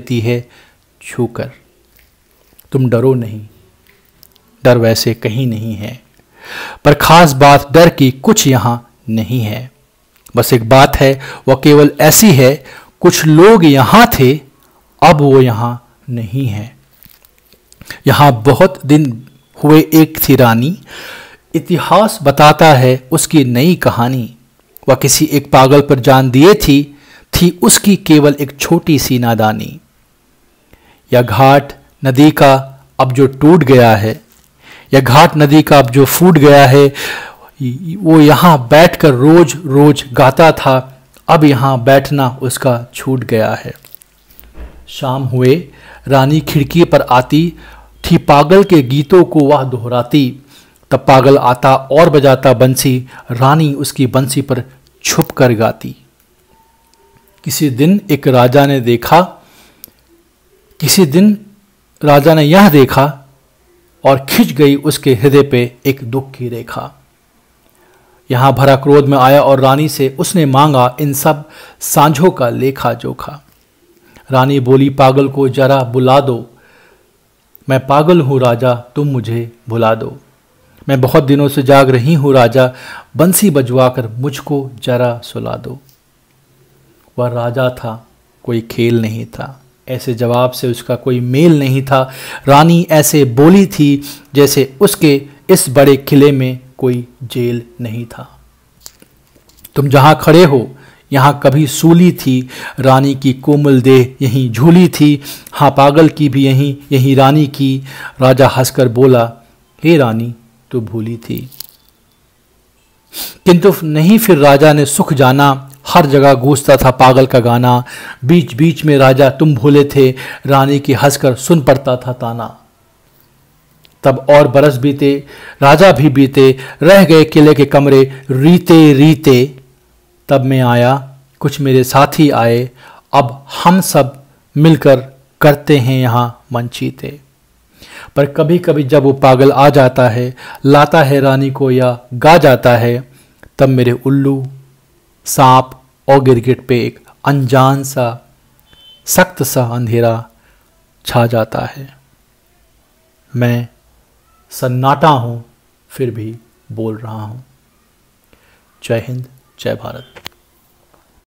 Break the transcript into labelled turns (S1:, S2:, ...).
S1: देती है छूकर। तुम डरो नहीं, डर वैसे कहीं नहीं है, पर खास बात डर की कुछ यहाँ नहीं है। बस एक बात है, वह केवल ऐसी है, कुछ लोग यहाँ थे, अब वो यहाँ नहीं है। यहाँ बहुत दिन हुए एक थी रानी, इतिहास बताता है उसकी नई कहानी। वह किसी एक पागल पर जान दिए थी उसकी केवल एक छोटी सी नादानी। यह घाट नदी का अब जो टूट गया है, यह घाट नदी का अब जो फूट गया है, वो यहाँ बैठकर रोज रोज गाता था, अब यहाँ बैठना उसका छूट गया है। शाम हुए रानी खिड़की पर आती थी, पागल के गीतों को वह दोहराती। तब पागल आता और बजाता बंसी, रानी उसकी बंसी पर छुप कर गाती। किसी दिन राजा ने यह देखा और खिंच गई उसके हृदय पे एक दुख की रेखा। यहाँ भरा क्रोध में आया और रानी से उसने मांगा इन सब सांझों का लेखा जोखा। रानी बोली पागल को जरा बुला दो, मैं पागल हूँ राजा तुम मुझे भुला दो। मैं बहुत दिनों से जाग रही हूँ राजा, बंसी बजवाकर मुझको जरा सुला दो। वह राजा था, कोई खेल नहीं था, ऐसे जवाब से उसका कोई मेल नहीं था। रानी ऐसे बोली थी जैसे उसके इस बड़े किले में कोई जेल नहीं था। तुम जहाँ खड़े हो यहाँ कभी सूली थी, रानी की कोमल देह यहीं झूली थी। हाँ पागल की भी यहीं रानी की। राजा हंसकर बोला हे रानी तू भूली थी। किंतु नहीं फिर राजा ने सुख जाना, हर जगह गूंजता था पागल का गाना। बीच बीच में राजा तुम भूले थे, रानी की हंसकर सुन पड़ता था ताना। तब और बरस बीते, राजा भी बीते, रह गए किले के कमरे रीते रीते। तब मैं आया, कुछ मेरे साथी आए, अब हम सब मिलकर करते हैं यहाँ मनचीते। पर कभी कभी जब वो पागल आ जाता है, लाता है रानी को या गा जाता है, तब मेरे उल्लू, सांप और गिरगिट पे एक अनजान सा सख्त सा अंधेरा छा जाता है। मैं सन्नाटा हूँ फिर भी बोल रहा हूँ। जय हिंद, जय भारत।